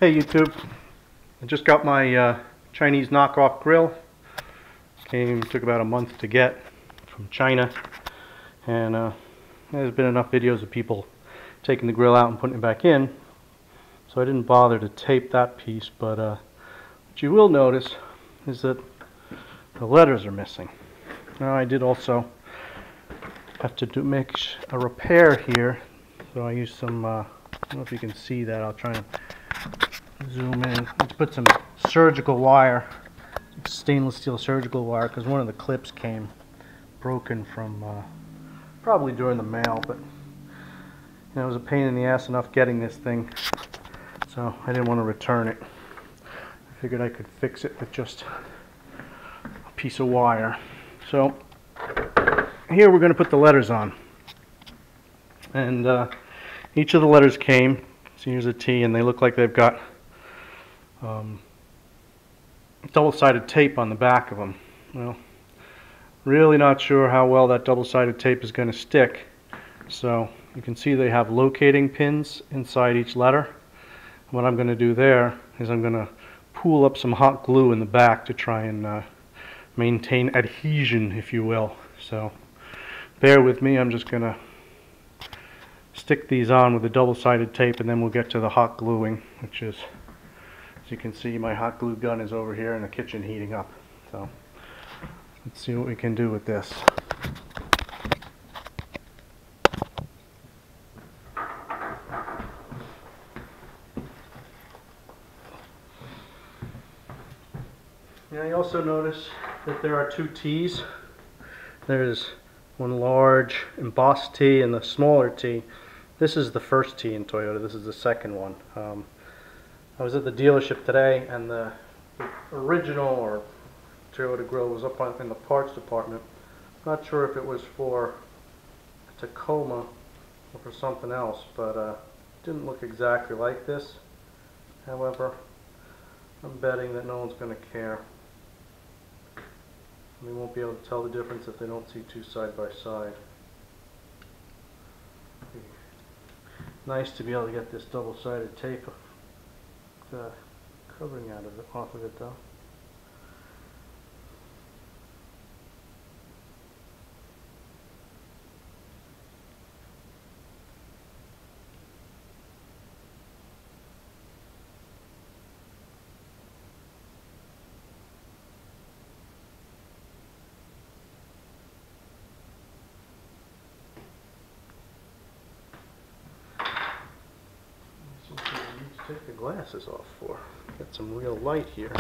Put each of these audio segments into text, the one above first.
Hey YouTube, I just got my Chinese knockoff grill. Took about a month to get from China, and there's been enough videos of people taking the grill out and putting it back in, so I didn't bother to tape that piece. But what you will notice is that the letters are missing. Now I did also have to make a repair here, so I used some, I don't know if you can see that, I'll try and zoom in. Let's put some surgical wire, stainless steel surgical wire, because one of the clips came broken from probably during the mail, but it was a pain in the ass enough getting this thing, so I didn't want to return it. I figured I could fix it with just a piece of wire. So here we're going to put the letters on, and each of the letters came. So here's a T, and they look like they've got double-sided tape on the back of them. Well, really not sure how well that double-sided tape is going to stick. So you can see they have locating pins inside each letter. What I'm going to do there is I'm going to pool up some hot glue in the back to try and maintain adhesion, if you will. So bear with me, I'm just going to stick these on with the double-sided tape, and then we'll get to the hot gluing, which is, as you can see, my hot glue gun is over here in the kitchen heating up. So let's see what we can do with this. Now you also notice that there are two T's. There's one large embossed T and the smaller T. This is the first T in Toyota. This is the second one. I was at the dealership today, and the original or Toyota grill was up in the parts department. Not sure if it was for a Tacoma or for something else, but it didn't look exactly like this. However, I'm betting that no one's going to care. They won't be able to tell the difference if they don't see two side by side. Nice to be able to get this double-sided tape covering off of it though. Take the glasses off for. Get some real light here.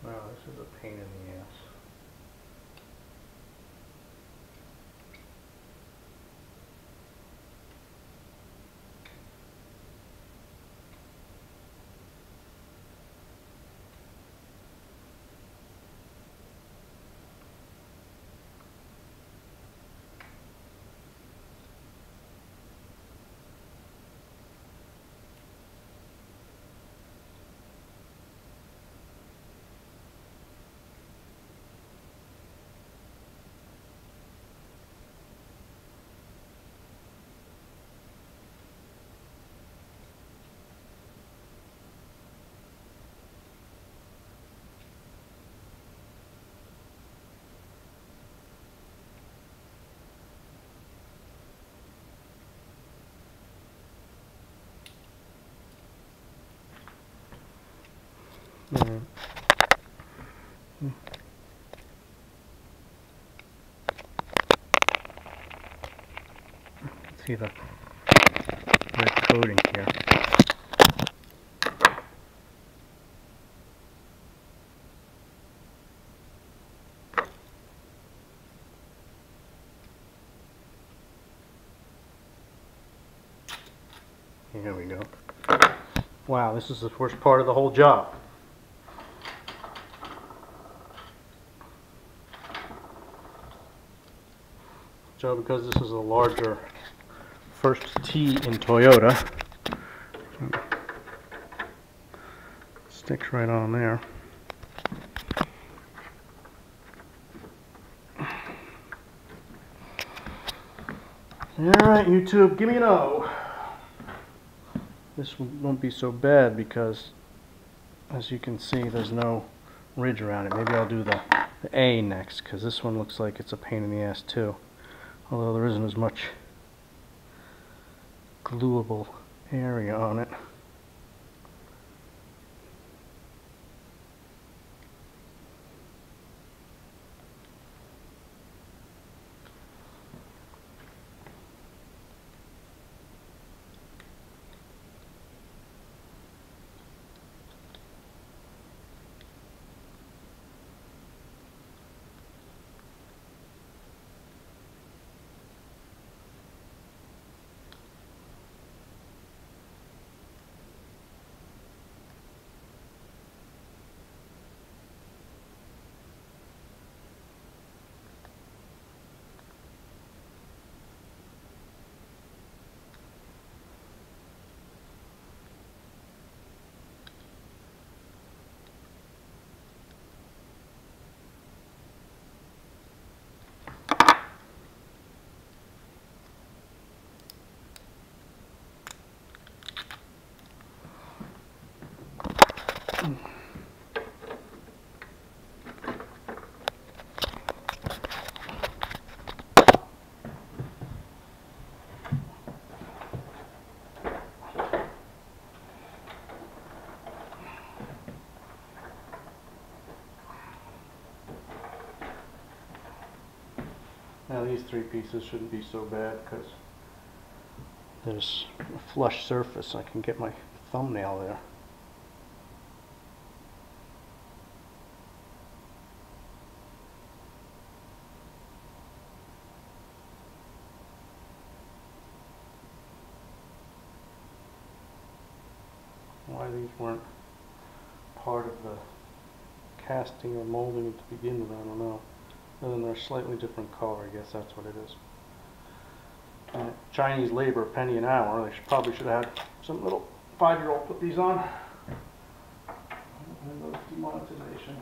Wow, this is a pain in the ass. See the red coating here. Here we go. Wow, this is the first part of the whole job. So because this is a larger first T in Toyota, sticks right on there. Alright, YouTube, give me an O. This won't be so bad because, as you can see, there's no ridge around it. Maybe I'll do the A next, because this one looks like it's a pain in the ass too. Although there isn't as much gluable area on it. Now these three pieces shouldn't be so bad because there's a flush surface. I can get my thumbnail there. Why these weren't part of the casting or molding to begin with, I don't know. Other than they're a slightly different color, I guess that's what it is. Chinese labor, penny an hour. They probably should have had some little 5-year-old put these on. And those demonetization.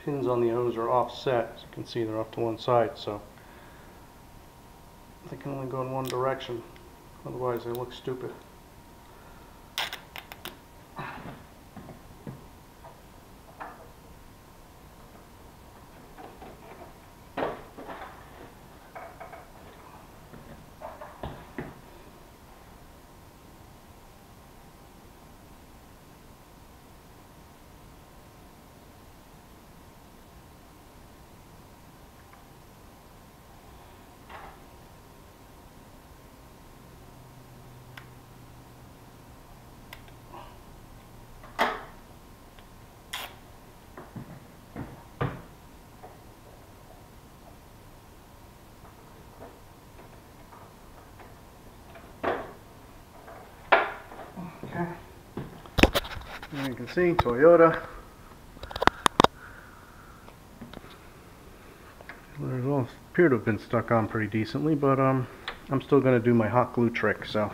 Pins on the O's are offset. As you can see, they're off to one side, so they can only go in one direction. Otherwise, they look stupid. Okay. And you can see Toyota. Those all appear to have been stuck on pretty decently, but I'm still going to do my hot glue trick, so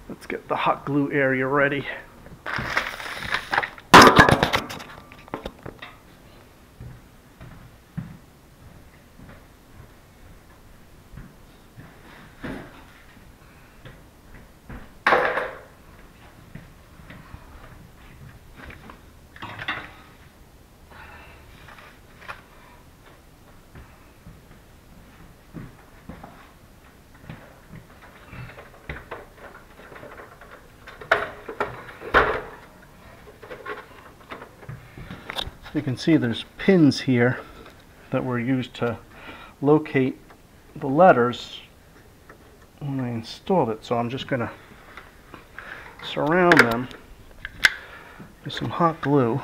let's get the hot glue area ready. You can see there's pins here that were used to locate the letters when I installed it. So I'm just going to surround them with some hot glue.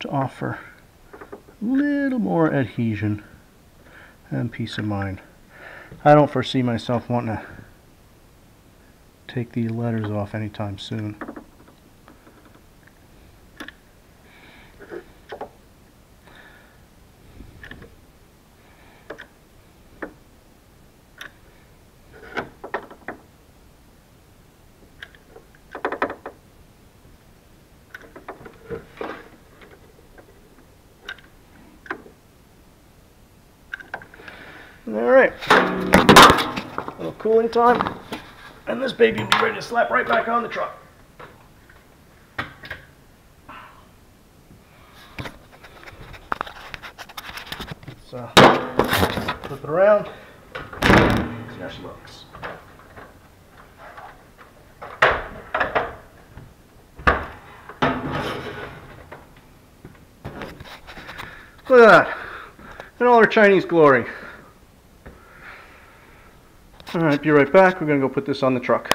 To offer a little more adhesion and peace of mind. I don't foresee myself wanting to take these letters off anytime soon. Alright, a little cooling time, and this baby will be ready to slap right back on the truck. Let's flip it around, see how she looks. Look at that, in all her Chinese glory. Alright, be right back. We're going to go put this on the truck.